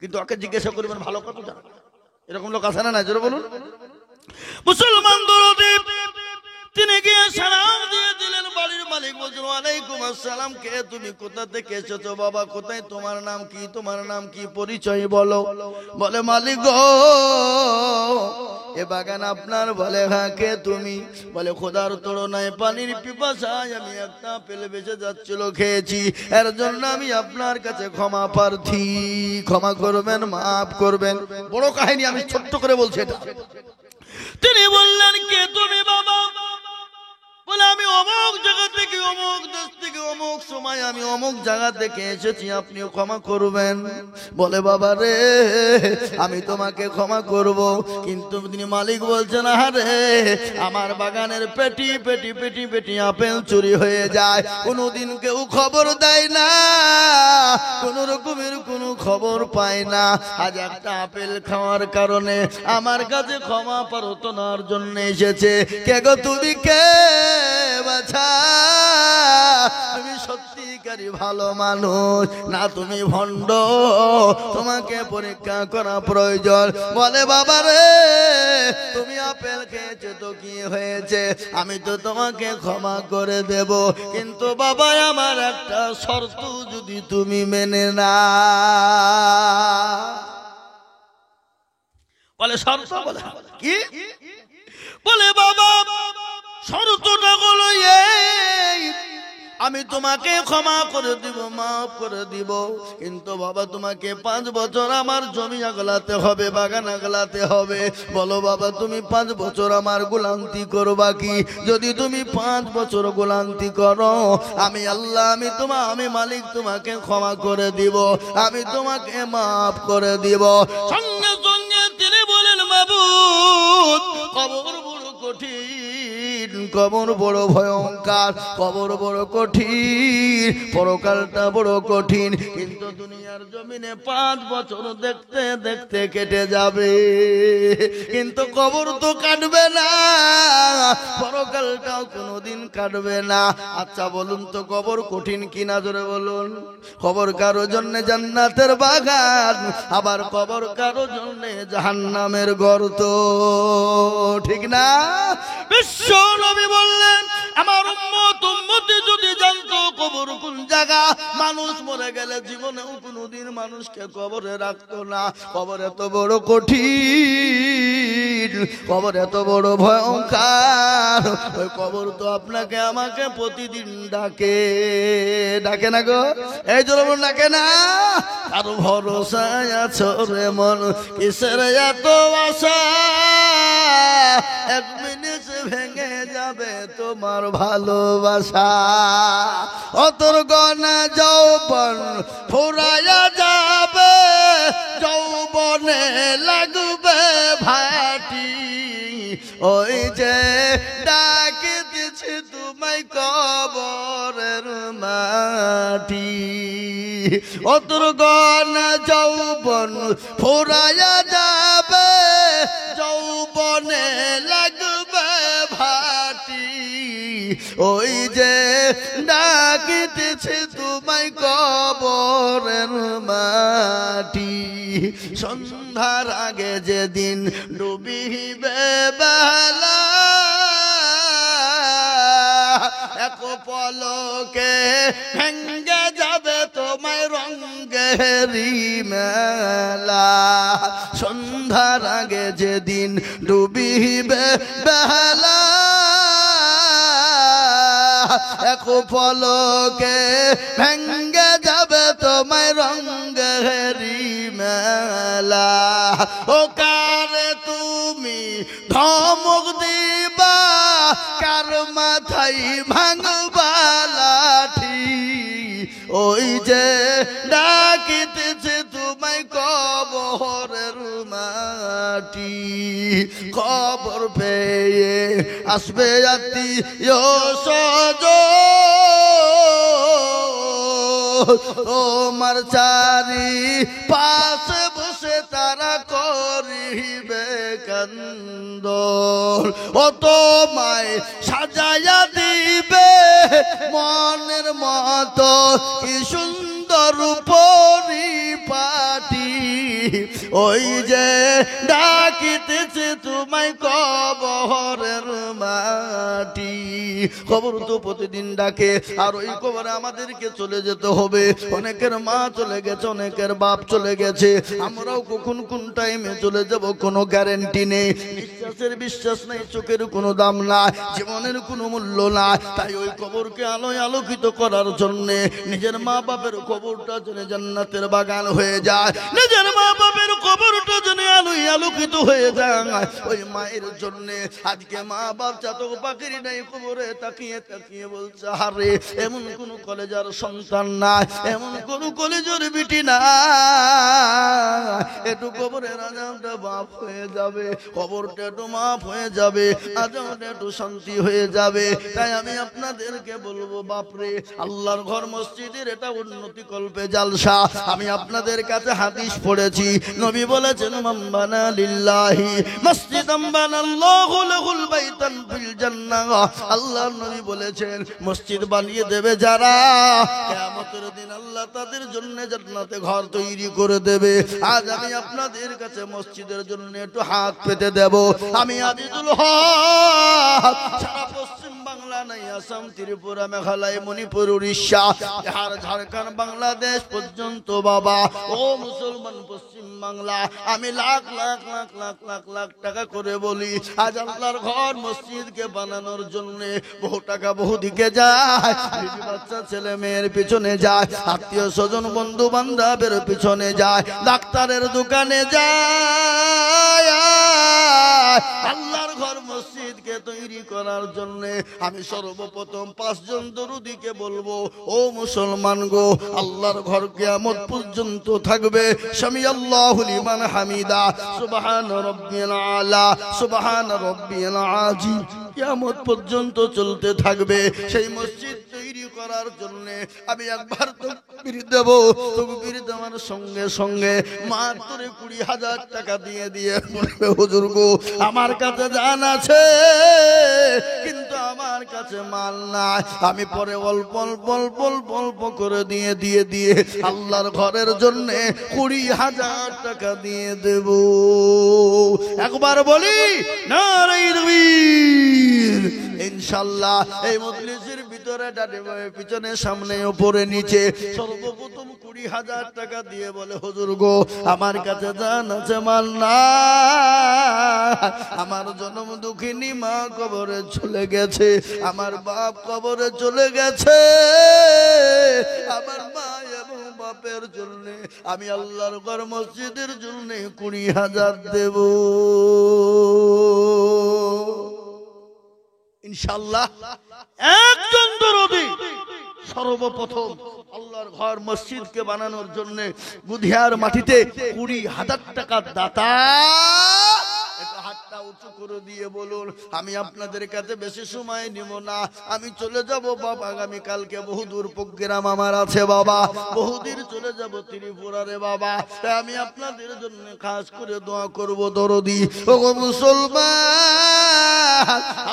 কিন্তু ওকে জিজ্ঞাসা করবেন ভালো কত জানা। এরকম লোক আছে না? নাই জোরে বলুন। মুসলমান দরদি তিনি গিয়ে সালাম দিয়ে দিলেন। বাড়ির মালিক বলছেন, ওয়ালাইকুম আসসালাম, কে তুমি? কোথা থেকে এসেছো বাবা? কোথায়? তোমার নাম কি? তোমার নাম কি? পরিচয় বলো। বলে, মালিক গো, এ বাগান আপনার? বলে, হ্যাঁ। কে তুমি? বলে, খোদার তুলনায় পানির পিপাসায় আমি একটা আপেল বেঁচে যাচ্ছিল, খেয়েছি, এর জন্য আমি আপনার কাছে ক্ষমা প্রার্থী, ক্ষমা করবেন, মাফ করবেন। বড় কাহিনী, আমি ছোট্ট করে বলছি এটা। তিনি বললেন, কে তুমি বাবা? বলে, আমি অমুক জায়গা থেকে, অমুক দেশ থেকে, অমুক সময় আমি অমুক জায়গা থেকে এসেছি, আপনিও ক্ষমা করবেন। বলে, বাবা রে, আমি তোমাকে ক্ষমা করব, কিন্তু তিনি মালিক বলছেন, আরে আমার বাগানের পেটি পেটি পেটি পেটি আপেল চুরি হয়ে যায়, কোনোদিন কেউ খবর দেয় না, কোন রকমের কোনো খবর পায় না। আজ একটা আপেল খাওয়ার কারণে আমার কাছে ক্ষমা প্রার্থনার জন্য এসেছে। কে গো তুমি? কে বাছা? তুমি সত্যিকারই ভালো মানুষ না তুমি ভণ্ড? তোমাকে পরীক্ষা করা প্রয়োজন। বলে, বাবা রে, তুমি আপেল খেয়েছো তো কি হয়েছে? আমি তো তোমাকে ক্ষমা করে দেব, কিন্তু বাবা আমার একটা শর্ত যদি তুমি মেনে না। বলে, শর্ত? বলে, কি? বলে, বাবা শর্তটা হলো এই, আমি তোমাকে ক্ষমা করে দিব, মাফ করে দিব, কিন্তু বাবা তোমাকে 5 বছর আমার জমি আগলাতে হবে, বাগান আগলাতে হবে। বলো বাবা, তুমি 5 বছর আমার গোলামি করবা কি? যদি তুমি 5 বছর গোলামি করো, আমি আল্লাহ, আমি মালিক তোমাকে ক্ষমা করে দিব, আমি তোমাকে মাফ করে দিব। সঙ্গে সঙ্গে তিনি বলেন, মাবুদ, কবর বড় কঠিন, কবর বড় ভয়ঙ্কর, কবর বড় কঠিন, পরকালটা বড় কঠিন, কিন্তু দুনিয়ার জমিনে 5 বছর দেখতে দেখতে কেটে যাবে, কিন্তু কবর তো কাটবে না, পরকালটাও কোনোদিন কাটবে না। আচ্ছা বলুন তো, কবর কঠিন কিনা? জোরে বলুন। কবর কারো জন্য জান্নাতের বাগান, আবার কবর কারো জন্য জাহান্নামের গর্ত, ঠিক না? বিশ্ব নবী বললেন, আমার উম্মতি যদি জানতো কবর কোন জায়গা, মানুষ মরে গেলে জীবনেও কোনোদিন মানুষকে কবরে রাখতো না। কবর এত বড় কঠিন, কবর এত বড় ভয়ঙ্কর, ওই কবর তো আপনাকে আমাকে প্রতিদিন ডাকে, ডাকে না গো? এই জন্য ডাকে না? আর ভরসায় আছো রে মন, কিসের এত আশা? এক মিনিটে ভেঙে যাবে তোমার ভালোবাসা। অতর গনা যৌবন ফুরাইয়া যাবে, যৌবনে লাগবে ভাটি, ওই যে ডাকিতেছি তোমায় কবরের মাটি। অতর গনা যৌবন ফুরাইয়া যাবে, যৌবনে লাগবে ভাটি, ওই যে ডাকিতেছি তোমায় কবরের মাটি। সন্ধ্যার আগে যেদিন ডুবিবে বেলা, এক পলকে ভেঙ্গে যাবে তোমায় রঙ্গেরি মেলা। সন্ধ্যার আগে যেদিন ডুবিবে বেলা, এক পলকে ভেঙ্গে যাবে তোমায় রঙ্গেরি মেলা। ও কারে তুমি ধমক দিবা, কার মাথায় ভাঙবা লাঠি, ওই যে ডাকিতেছে তোমায় কবরের মাটি। খবর পেয়ে আসবে আত্মীয় স্বজন, তোমার চারি পাশে বসে তারা করিবে কান্দন। ও তোমায় সাজাইয়া দিবে মনের মতো কি সুন্দর পরিপাটি, ওই যে ডাকিতেছে তোমায় কবরের মাটি। কবর তো প্রতিদিন ডাকে, আর ওই কবরে আমাদেরকে চলে যেতে হবে। অনেকের মা চলে গেছে, অনেকের বাপ চলে গেছে, আমরাও কখন কোন টাইমে চলে যাব কোনো গ্যারেন্টি নেই। বিশ্বাসের বিশ্বাস নাই, চোখের কোনো দাম নাই, জীবনের কোনো মূল্য নাই। তাই ওই কবরকে আলোয় আলোকিত করার জন্য নিজের মা বাপের কবরটা যেন জান্নাতের বাগান হয়ে যায়, নিজের মা বাপের কবরটা যেন আলোয় আলোকিত হয়ে যায়, ওই মায়ের জন্য আজকে মা বাপ চাতক পাখির নাই কবরে তাকিয়ে তাকিয়ে বলছে, আরে এমন কোন কলেজার সন্তান নাই, এমন কোন কলেজের বিটি না, একটু কবরের আজাবটা মাফ হয়ে যাবে, কবরটা একটু মাফ হয়ে যাবে, আজাবটা একটু শান্তি হয়ে যাবে। তাই আমি আপনাদেরকে বলবো, বাপরে আল্লাহর ঘর মসজিদের এটা উন্নতি কল্পে জালসা। আমি আপনাদের কাছে হাদিস পড়েছি, নবী বলেছেন, মান বানা লিল্লাহি মসজিদান বানাল্লাহু লাহুল বাইতান ফিল জান্নাহ। আল্লাহর নবী বলেছেন, মসজিদ বানিয়ে দেবে যারা, কিয়ামতের দিন আল্লাহ তাদের জন্য জান্নাতে ঘর তৈরি করে দেবে। আজ আমি আপনাদের কাছে মসজিদের জন্য একটু হাত পেতে দেব। আমি আজিজুল হক, সারা পশ্চিম বাংলা নাই, আসাম, ত্রিপুরা, মেঘালয়, মণিপুর, উড়িষ্যা, বিহার, ঝাড়খণ্ড, বাংলাদেশ পর্যন্ত বাবা ও মুসলমান পশ্চিম বাংলা, আমি লাখ লাখ লাখ লাখ লাখ লাখ টাকা করে বলি, আজ আল্লাহর ঘর মসজিদকে বানানোর জন্য বহু টাকা বহু দিকে যায়, বাচ্চা ছেলে মেয়ের পিছনে যায়, আত্মীয় স্বজন বন্ধু বান্ধবের পিছনে যায়, ডাক্তারের দোকানে যায়। আল্লাহর ঘর মসজিদকে তৈরি করার জন্য আমি সর্বপ্রথম 5 জন দরুদীকে বলবো, ও মুসলমান গো, আল্লাহর ঘর কিয়ামত পর্যন্ত থাকবে। সামি আল্লাহু লিমান হামিদা, সুবহান রাব্বিয়াল আলা, সুবহান রাব্বিয়াল আযীম, কিয়ামত পর্যন্ত চলতে থাকবে। সেই মসজিদ তৈরি করার জন্য আমি একবার তাকবীর দেব, তাকবীর দেওয়ার সঙ্গে সঙ্গে মাত্র 20,000 টাকা দিয়ে দিয়ে বলবে, হুজুর গো, আমার কাছে জান আছে কিন্তু আমার কাছে মাল নাই, আমি পরে অল্প অল্প অল্প অল্প অল্প করে দিয়ে দিয়ে দিয়ে আল্লাহর ঘরের জন্য 20,000 টাকা দিয়ে দেব। একবার বলি নারে তাকবীর। ইনশাআল্লাহ এই মজলিসের ভিতরে ডানে বামে পিছনে সামনে উপরে নিচে সর্বপ্রথম 20,000 টাকা দিয়ে বলে হুজুর গো আমার কাছে জান আছে মাল না, আমার জন্ম দুঃখিনী মা কবরে চলে গেছে, আমার বাপ কবরে চলে গেছে, আমার মা এবং বাপের জন্য আমি আল্লাহর ঘর মসজিদের জন্য 20,000 দেব। ইনশাআল্লাহ একজন দরদি সর্বপ্রথম আল্লাহর ঘর মসজিদকে বানানোর জন্য গুধিয়ার মাটিতে 20,000 টাকা দাতা। হাতটা উঁচু করে দিয়ে বলুন, আমি আপনাদের কাছে বেশি সময় নিব না, আমি চলে যাব বাবা, আগামী কালকে বহুদূর প্রোগ্রাম আমার আছে বাবা, বহুদূর চলে যাব ত্রিপুরা রে বাবা, তাই আমি আপনাদের জন্য খাস করে দোয়া করব দরদি ও মুসলমান,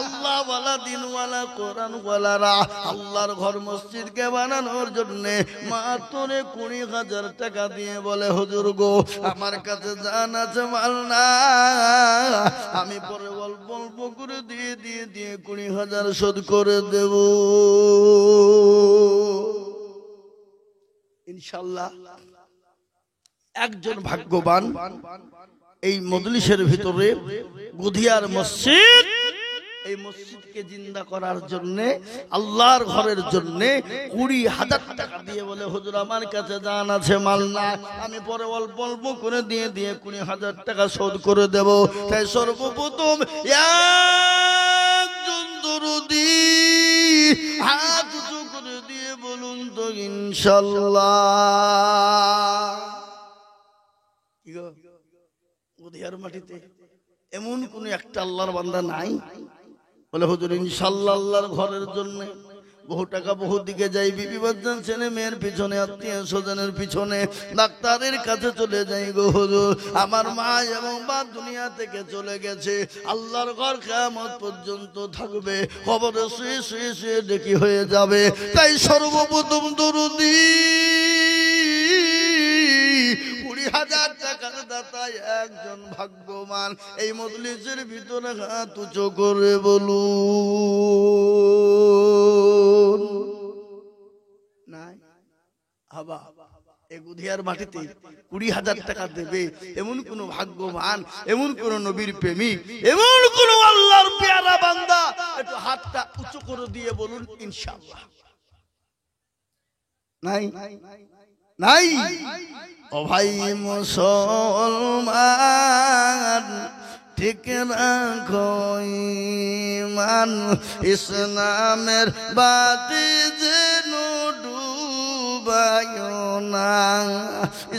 আল্লাহ ওয়ালা দিন ওয়ালা কোরআন ওয়ালারা আল্লাহর ঘর মসজিদকে বানানোর জন্য মাত্র 20,000 টাকা দিয়ে বলে হুজুর গো আমার কাছে জান আছে মাল না, আমি পরে অল্প অল্প করে দিয়ে 20,000 শোধ করে দেব ইনশাআল্লাহ। একজন ভাগ্যবান এই মজলিসের ভিতরে গুধিয়ার মসজিদ, এই মসজিদকে জিন্দা করার জন্য আল্লাহর ঘরের জন্য 20,000 টাকা দিয়ে বলে হুজুর আমার কাছে জান আছে মাল না, আমি পরে অল্প অল্প করে দিয়ে 20,000 টাকা শোধ করে দেব। তাই সর্বপ্রথম একজন দরদি হাত উঁচু করে দিয়ে বলুন তো ইনশাআল্লাহ। গুধিয়ার মাটিতে এমন কোন একটা আল্লাহর বান্দা নাই বলে হুজুর ইনশাআল্লাহ আল্লাহর ঘরের জন্য বহু টাকা বহু দিকে যাই, বিবি বাচ্চার ছেলে মেয়ের পিছনে, আত্মীয় স্বজনের পিছনে, ডাক্তারের কাছে চলে যাই গো হুজুর আমার মা এবং বাপ দুনিয়া থেকে চলে গেছে, আল্লাহর ঘর কিয়ামত পর্যন্ত থাকবে, কবরে শুয়ে শুয়ে শুয়ে ডেকি হয়ে যাবে। তাই সর্বপ্রথম দরদি 20,000 টাকার দাতা একজন ভাগ্যবান এই মজলিসের ভিতরে হাত উঁচু করে বলুন নাই। হাবা এই গুধিয়ার মাটিতে 20,000 টাকা দেবে এমন কোন ভাগ্যবান, এমন কোন নবীর প্রেমিক, এমন কোন আল্লাহর পেয়ারা বান্দা একটু হাতটা উঁচু করে দিয়ে বলুন ইনশাআল্লাহ নাই নাই। ও ভাই মুসলমান ঠিক রাখো ঈমান, ইসলামের বাতি যেন ডুবায়ো না,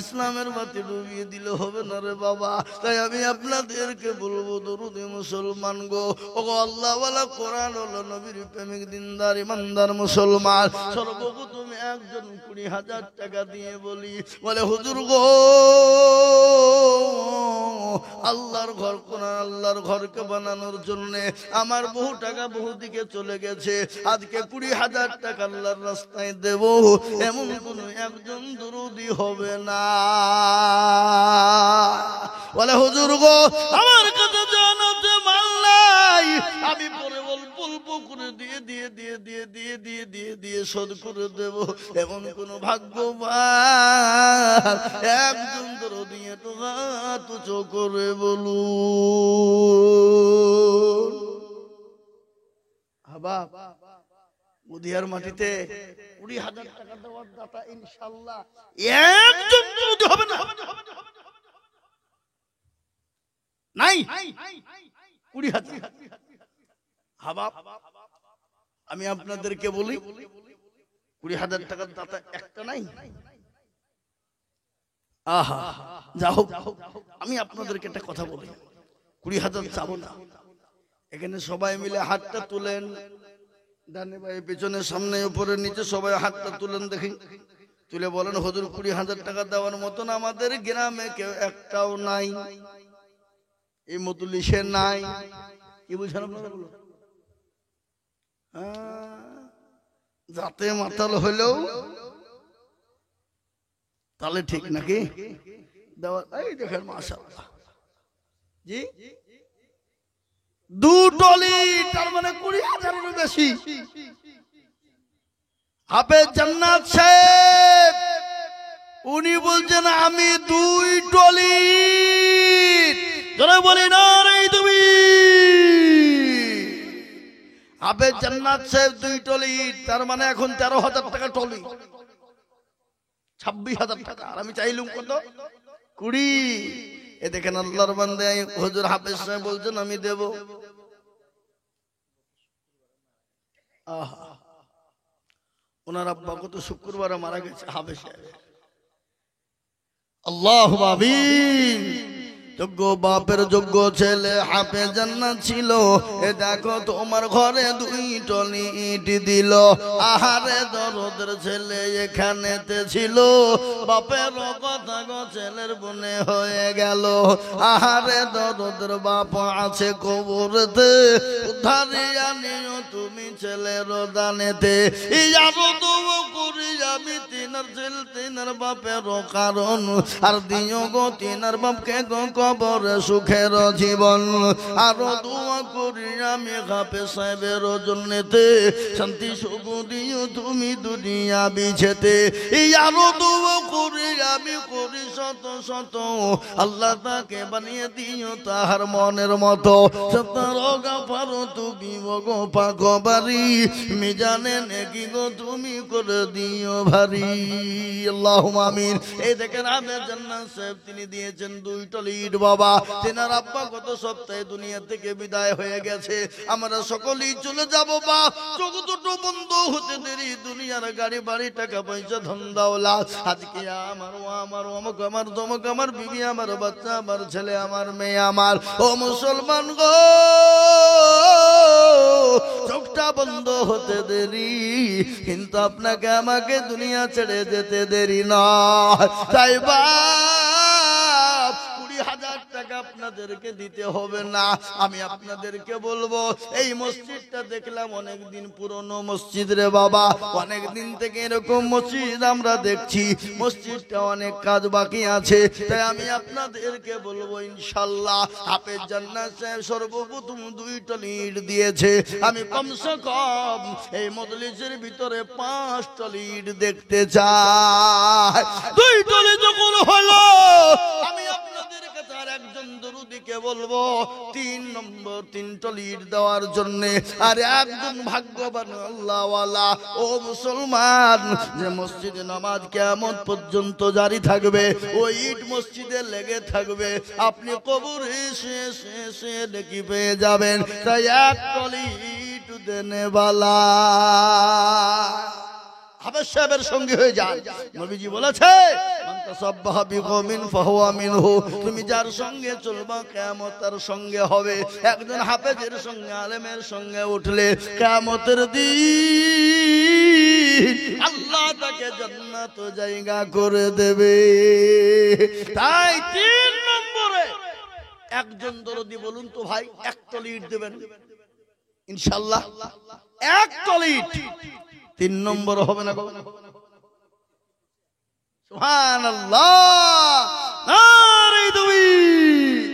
ইসলামের বাতি ডুবিয়ে দিলে হবে না রে বাবা। তাই আমি আপনাদেরকে বলবো দরুদে মুসলমান গো, ও আল্লাহ ওয়ালা কোরআন ওয়ালা নবীর প্রেমিক দিনদার ইমানদার মুসলমান, সর্বপ্রথম একজন 20,000 টাকা দিয়ে বলি বলে হুজুর গো আল্লাহর ঘর, কোরআন আল্লাহর ঘরকে বানানোর জন্য আমার বহু টাকা বহু দিকে চলে গেছে, আজকে 20,000 টাকা আল্লাহর রাস্তায় দেব, এমন কোন একজন দরুদি হবে না বলে হুজুর গো আমার কাছে জানাতে মাল নাই, আমি পরে অল্প অল্প করে দিয়ে শোধ করে দেব, এমন কোন ভাগ্যবান একজন দরদি তো হাত উঁচু করে বলুন। হাবা গুধিয়ার মাটিতে 20,000 টাকা দেওয়ার দাতা ইনশাআল্লাহ একজন দরদি হবে না নাই 20,000। হাবা আমি আপনাদেরকে বলি 20,000 টাকার দাতা একটা নাই। আহা যাও, আমি আপনাদেরকে একটা কথা বলি, 20,000 চাবো না, এখানে সবাই মিলে হাতটা তুলেন, ডানে বায়ে পেছনে সামনে উপরে নিচে সবাই হাতটা তুলেন দেখি, তুলে বলেন হুজুর 20,000 টাকা দেওয়ার মতন আমাদের গ্রামে কেউ একটাও নাই, এই মজলিসে নাই। কি বুঝেন আপনারা বলুন? যাতে মাতাল হইলেও তাহলে ঠিক নাকি দেওয়া। এই দেখেন মাশাআল্লাহ জি, 2 টলি, তার মানে 20,000-এরও বেশি। হাফেজ জান্নাত সাহেব উনি বলছেন আমি 2 টলি। যারা বলি না রে তুমি হাফেজ জান্নাত সাহেব 2 টলি, তার মানে এখন 13,000 টাকা টলি, 26,000 টাকা। আর আমি চাইলুম কত? 20। এ দেখেন আল্লাহর বান্দা হুজুর হাফেজ সাহেব বলছেন আমি দেব। আহা, ওনার আব্বা কত শুক্রবারে মারা গেছে হাফেজ সাহেব। আল্লাহু আমিন। যোগ্য বাপের যোগ্য ছেলে হাফেজ জান্নাত ছিল। এ দেখো তোমার ঘরে 2 টলি ইট দিল। আহারে দরদের ছেলে এখানেতে ছিল, বাপের কথা গো ছেলের বনে হয়ে গেল। আহারে দরদের বাপ আছে কবরেতে, উদ্ধারিয়া নিও তুমি ছেলের দানেতে। ইয়ারো দোয়া করি আমি তিনার ছেলে তিনার বাপের কারণ, আর দিও গো তিনার বাপকে গো কবরে সুখের জীবন। আরো দোয়া করি আমি হাফেজ সাহেবের জন্যতে, শান্তি সুখ দিও তুমি দুনিয়া বিছেতে। আরো দোয়া করি আমি করি শত শত, আল্লাহ তাকে বানিয়ে দিও তাহার মনের মতো। সত্তর গাফার তুমি গো পাক বাড়ি, মিজানে নেকি গো তুমি করে দিও ভারী। আল্লাহুম্মা আমিন। এই দেখেন হাফেজ জান্নাত সাহেব তিনি দিয়েছেন 2 টলি ইট। বাবা তেনার আব্বা গত সপ্তাহে দুনিয়া থেকে বিদায় হয়ে গেছে। আমরা সকলেই চলে যাব বা চোখ দুটো বন্ধ হতে দেরি, দুনিয়ার গাড়ি বাড়ি টাকা পয়সা ধন দৌলত আজকে আমার ও আমার অমুক আমার তমুক আমার বিবি আমার বাচ্চা আমার ছেলে আমার মেয়ে আমার। ও মুসলমান গো চোখটা বন্ধ হতে দেরি, কিন্তু আপনাকে আমাকে দুনিয়া ছেড়ে যেতে দেরি নয়। তাই বা 20,000 টাকা আপনাদেরকে দিতে হবে না। আমি আপনাদেরকে বলবো এই মসজিদটা দেখলাম অনেক দিন পুরনো মসজিদ রে বাবা, অনেক দিন থেকে এরকম মসজিদ আমরা দেখছি, মসজিদটা অনেক কাজ বাকি আছে। তাই আমি আপনাদেরকে বলবো ইনশাআল্লাহ হাফেজ জান্নাত সাহেব সর্বপ্রথম 2 টলি ইট দিয়েছে। আমি কমসে কম এই মজলিসের ভিতরে 5 টলি ইট দেখতে চাই। 2 টলি যখন হলো আমি আর একজন দরুদিকে বলবো 3 নম্বর 3 টলি ইট দেওয়ার জন্য। আর একজন ভাগ্যবান আল্লাহওয়ালা ও মুসলমান যে মসজিদে নামাজ কিয়ামত পর্যন্ত জারি থাকবে, ওই ইট মসজিদে লেগে থাকবে, আপনি কবরে এসে নেকি পেয়ে যাবেন। তাই 1 টলি ইট দেনে বালা হাফেজ সাহেবের সঙ্গে হয়ে যায়। নবীজি বলেছে মান তাসাব্বাহা বিকওমিন ফাহুয়া মিনহু, তুমি যার সঙ্গে চলবা কিয়ামত তার সঙ্গে হবে। একজন হাফেজের সঙ্গে আলেমের সঙ্গে উঠলে কিয়ামতের দিন আল্লাহ তাকে জান্নাত জায়গা করে দেবে। তাই 3 নম্বরে একজন দরদি বলুন তো ভাই 1 টলি ইট দেবেন ইনশাআল্লাহ। 1 টলি ইট 3 নম্বর হবে না গো? সুবহানাল্লাহ, নারে তাকবীর।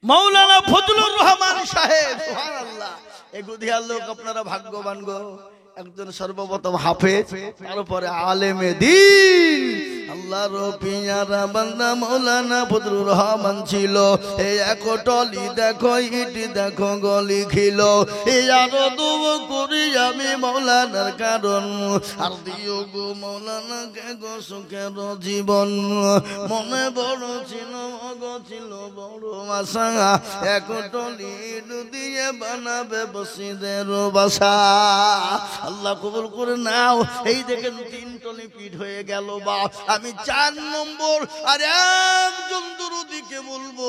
মাওলানা ফজলুর রহমান সাহেব, সুবহানাল্লাহ, এগুদিয়ার লোক আপনারা ভাগ্যবান গো। একজন সর্বপ্রথম হাফেজ, তারপরে আলেমে দ্বীন, আল্লাহর পিয়ারা বান্দা মাওলানা ফজলুর রহমান ছিল। এই 1 টলি দেখো ইট দেখো গলি খিল। এই আরো দোয়া করি আমি মাওলানার কারণ, আর দিও গো মাওলানাকে গো সুখের জীবন। মনে বড় ছিল গো ছিল বড় আশা, 1 টলি ইট দিয়ে বানাবে মসজিদের বাসা। আল্লাহ কবুল করে নাও। এই দেখেন 3 টলি পিঠ হয়ে গেল। বা আমি 4 নম্বর আর একজন দরুদিকে বলবো,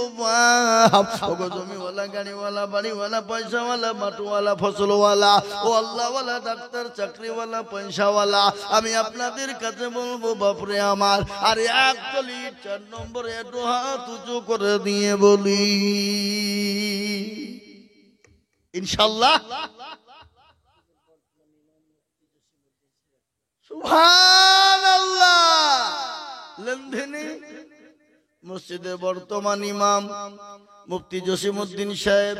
ওগো জমিওয়ালা গাড়িওয়ালা বাড়িওয়ালা পয়সাওয়ালা মাটুওয়ালা ফসলওয়ালা ও আল্লাহওয়ালা ডাক্তার চাকরিওয়ালা পয়সাওয়ালা, আমি আপনাদের কাছে বলবো বাপরে আমার আর 1 টলি 4 নম্বরে একটু হাত উঁচু করে দিয়ে বলি ইনশাআল্লাহ। সুবহানাল্লাহ। লেনদেনে মসজিদের বর্তমান ইমাম মুফতি জসিমউদ্দিন সাহেব,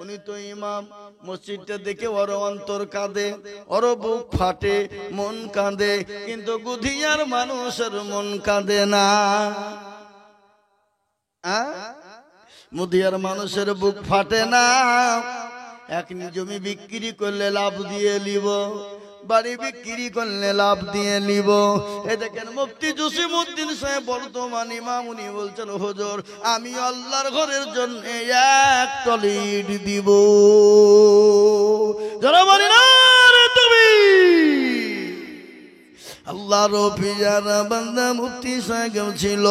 উনি তো ইমাম। মসজিদটা দেখে ওর অন্তর কাঁদে, ওর বুক ফাটে, মন কাঁদে, কিন্তু গুধিয়ার মানুষের মন কাঁদে না। মুদিয়ার মানুষের বুক ফাটে না। এক জমি বিক্রি করলে লাভ দিয়ে লিব, বাড়ি বিক্রি করলে লাভ দিয়ে নিব। এ দেখেন মুফতি জসিমউদ্দিন সাহেব বর্তমান ইমাম, উনি বলছেন হুজুর আমি আল্লাহর ঘরের জন্য এক টলি ইট দিব। যারা বলি না রে তুমি আল্লাহর পিয়ারা বান্দা মুফতি সাহেব ছিল,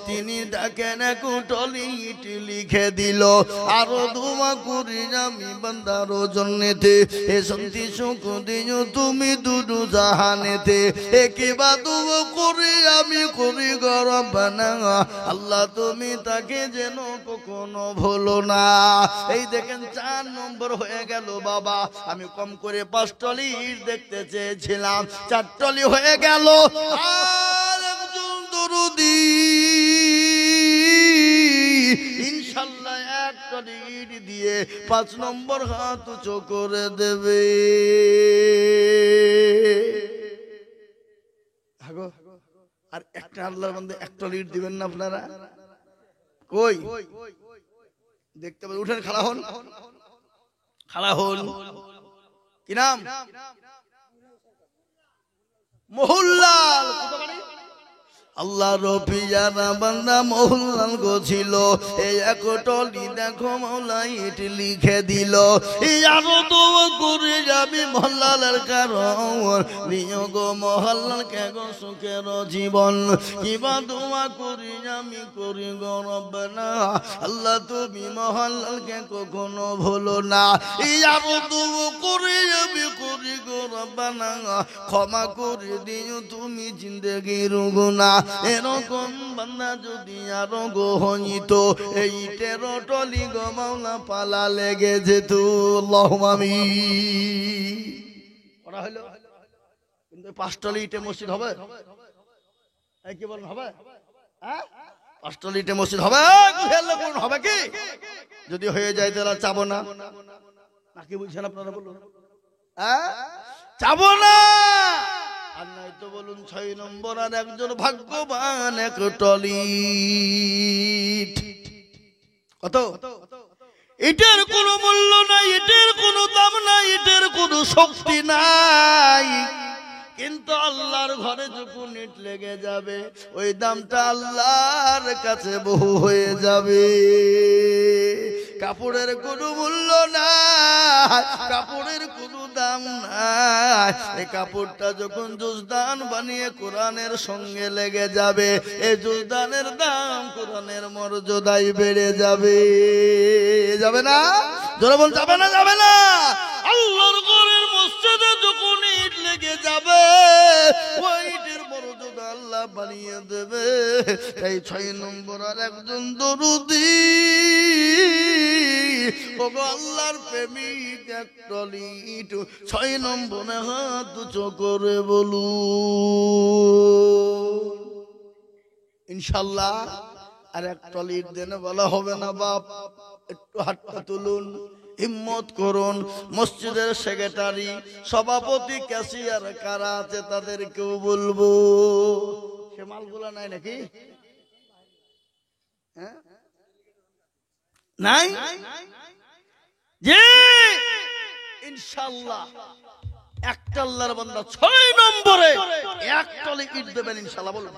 তিনি ডাকেন এক টলি ইট লিখে দিল। আরো দোয়া করি আমি বান্দার জন্যতে, এ শান্তি সুখ দিও তুমি দুদু জাহানেতে। একিবা দোয়া করি আমি করি গো রব্বানা, আল্লাহ তুমি তাকে যেন কখনো ভুলো না। এই দেখেন 4 নম্বর হয়ে গেল বাবা। আমি কম করে 5 টলি ইট দেখতে চেয়েছিলাম, 4 টলি হয়ে গেল। আর একজন দরুদি ইনশাআল্লাহ এক টলি ইট দিয়ে 5 নম্বর হাত উঁচু করে দেবে। আর একটা আল্লাহর বান্দা এক টলি ইট দিবেন না আপনারা? কই দেখতে পাবেন। উঠেন, খাড়া হন, খাড়া হন। কি নাম? মোহনলাল। আল্লাহ রবিয়ানা বান্দা মোহনলাল গো ছিল, এই এক টলি দেখো মাওলা ইট লিখে দিল। আরো দোয়া করে যাবি মোহনলালের কারণ নিও গো মোহনলাল কে গো সুখের জীবন। কিবা দোয়া করি আমি করি গো রব্বানা, আল্লাহ তুমি মোহনলালকে কখনো ভুলো না। আরো দোয়া করে আমি করি গো রব্বানা, ক্ষমা করে দিও তুমি জিন্দেগির গুনাহ। এরকম বান্দা যদি আরো গো হইত, এই 13 টলি গো মাওলা পালা লেগে যেত। আল্লাহুম্মা আমিন। করা হলো, কিন্তু 5 টলি ইটে মসজিদ হবে? এই কি বলেন হবে? হ্যাঁ 5 টলি ইটে মসজিদ হবে? হবে কি? যদি হয়ে যায় তাহলে চাবো না, নাকি বলছেন আপনারা? বলুন চাবো না। আর নাই তো বলুন 6 নম্বর আর একজন ভাগ্যবান এক টলি। কত? এটার কোনো মূল্য নাই, এটার কোনো দাম নাই, এটার কোনো শক্তি নাই, কিন্তু আল্লাহর ঘরে যখন ইট লেগে যাবে ওই দামটা আল্লাহর কাছে বহু হয়ে যাবে। কাপড়ের কোনো মূল্য নাই, কাপড়ের কোনো দাম নাই। এই কাপড়টা যখন জুজদান বানিয়ে কোরআনের সঙ্গে লেগে যাবে, এই জুজদানের দাম কোরআনের মর্যাদায় বেড়ে যাবে। যাবে না? জোরে বল, যাবে না? যাবে না? আল্লাহর ঘরের মসজিদে যখন ইট লেগে যাবে ওই ইটের মর্যাদা আল্লাহ বানিয়ে দেবে। এই 6 নম্বর আর একজন দরুদি আল্লাহর প্রেমিক এক টলি ইট 6 নম্বরে হাত উঁচু করে বলু ইনশাআল্লাহ। আর এক টলি ইট দেনে বলা হবে না বাপ, একটু হাতটা তুলুন, হিম্মত করুন। মসজিদের সেক্রেটারি, সভাপতি, ক্যাশিয়ার কারা আছে তাদেরকেও বলবো। সে মালগুলা নাই নাকি? নাই যে ইনশাআল্লাহ একটা আল্লাহর বান্দা 6 নম্বরে এক টলি ইট দেবেন ইনশাআল্লাহ। বলুন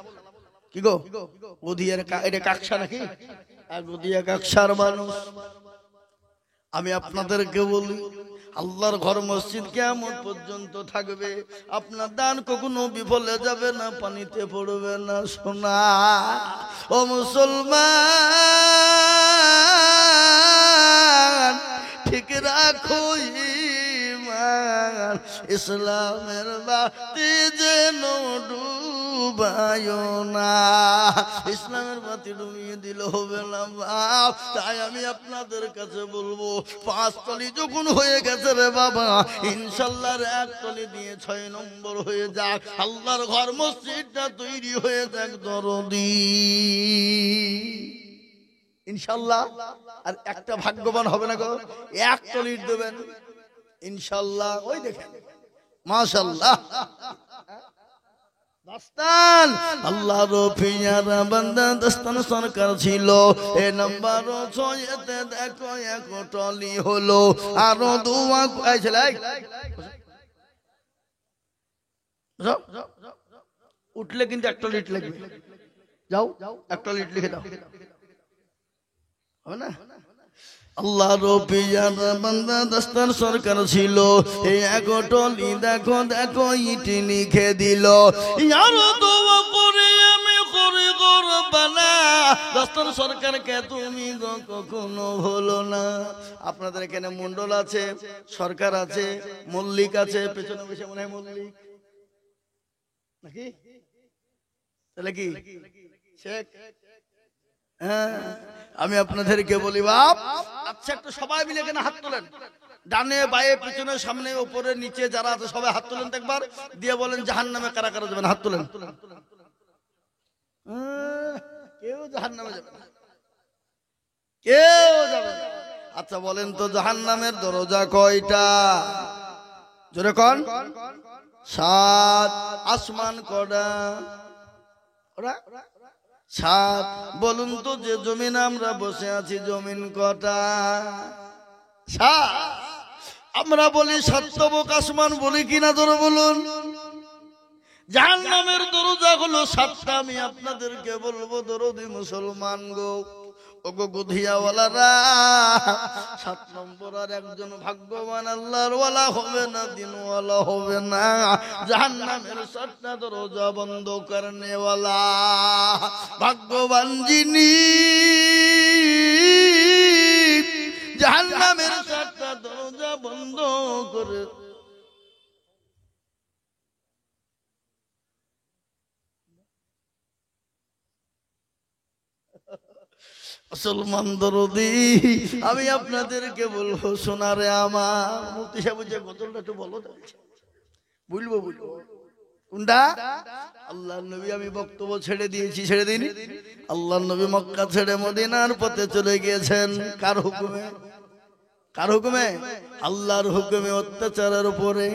কি গো? গদিয়ার এটা কাকসা নাকি? আর গদিয়া কাকসার মানুষ। আমি আপনাদেরকে বলি আল্লাহর ঘর মসজিদ কিয়ামত পর্যন্ত থাকবে। আপনার দান কখনো বিফলে যাবে না, পানিতে পড়বে না। সোনা ও মুসলমান ঠিক রাখো ঈমান, ইসলামের বাতি যেন ডুবায় না। ইসলামের বাতি ডুবিয়ে দিলে হবে না বাপ। তাই আমি আপনাদের কাছে বলবো, 5 তলি যখন হয়ে গেছে রে বাবা, ইনশাআল্লাহর 1 তলি দিয়ে 6 নম্বর হয়ে যাক, আল্লাহর ঘর মসজিদটা তৈরি হয়ে যাক দরদি ইনশাআল্লাহ। আর একটা ভাগ্যবান হবে না গো, 1 তলি দেবেন ইনশাআল্লাহ। ওই দেখেন মাশাআল্লাহ দাস্তান আল্লাহর পিয়ারা বান্দা দাস্তান সরকার ছিল। এ নাম্বার 6-তে দেখো 1 টলি হলো। আরো দোয়া ছেলে উঠলে কিন্তু 1 টলি ইট লাগবে। যাও 1 টলি ইট লিখে দাও, হবে না? আল্লাহর পিয়ারা বান্দা দাস্তান সরকার ছিল। এই 1 টলি দেখো দেখো ইট লিখে দিল। আরো দোয়া করে আমি করি করবানা, দাস্তান সরকারকে তুমি কখনো ভুলো না। আপনাদের এখানে মন্ডল আছে, সরকার আছে, মল্লিক আছে, পেছনে বসে মনে হয় মল্লিক নাকি, তাহলে কি শেখ? হ্যাঁ, আমি আপনাদেরকে বলি বাপ, আচ্ছা একটু সবাই মিলে কেন হাত তোলেন, ডানে বায়ে পিছনে সামনে উপরে নিচে যারা আছে সবাই হাত তোলেন একবার, দিয়ে বলেন জাহান্নামে কারা কারা যাবেন, হাত তোলেন। কেউ জাহান্নামে যাবে না, কেউ যাবে না। আচ্ছা বলেন তো জাহান্নামের দরজা কয়টা? জোরে কোন? 7। আসমান কয়টা? 7। বলুন তো যে জমিন আমরা বসে আছি জমিন কটা? 7। আমরা বলি 7 তবক আসমান বলি কিনা ধরে বলুন। জাহান্নামের দরজা হলো 7টা। আমি আপনাদেরকে বলবো দরদি মুসলমান গো, ওগো গুধিয়াওয়ালারা, 7 নম্বর আর একজন ভাগ্যবান আল্লাহর ওয়ালা হবে না, দিনওয়ালা হবে না। জাহান্নামের 7টা দরজা বন্ধ করনে ওয়ালা ভাগ্যবান যিনি, জাহান্নামের 7টা দরজা বন্ধ করে মুসলমান দরদি। আমি আপনাদেরকে বলবো সোনারে আমার মুক্তি সাহেব যে গজলটা একটু বলো, বুঝবো কোনটা? আল্লাহর নবী, আমি বক্তব্য ছেড়ে দিয়েছি, ছেড়ে দিন। আল্লাহর নবী মক্কা ছেড়ে মদিনার পথে চলে গিয়েছেন। কার হুকুমে? কার হুকুমে? আল্লাহর হুকুমে, অত্যাচারের উপরে।